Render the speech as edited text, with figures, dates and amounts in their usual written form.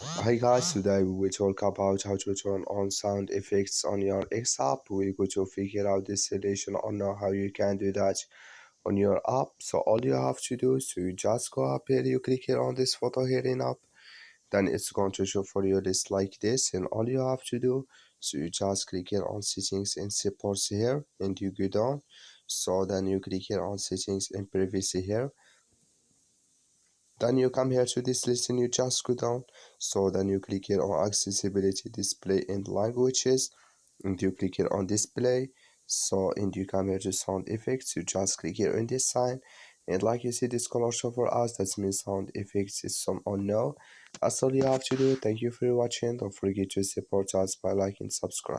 Hi guys, today we will talk about how to turn on sound effects on your X app. We're going to figure out this solution or know how you can do that on your app. So all you have to do is to just go up here, you click here on this photo here in app, then it's going to show for you list like this, and all you have to do is you just click here on settings and supports here, and you go down. So then you click here on settings and privacy here, then you come here to this list and you just go down. So then you click here on accessibility, display and languages, and you click here on display. So and you come here to sound effects, you just click here on this sign, and like you see this color show for us, that means sound effects is some on no. That's all you have to do. Thank you for watching. Don't forget to support us by liking, subscribe.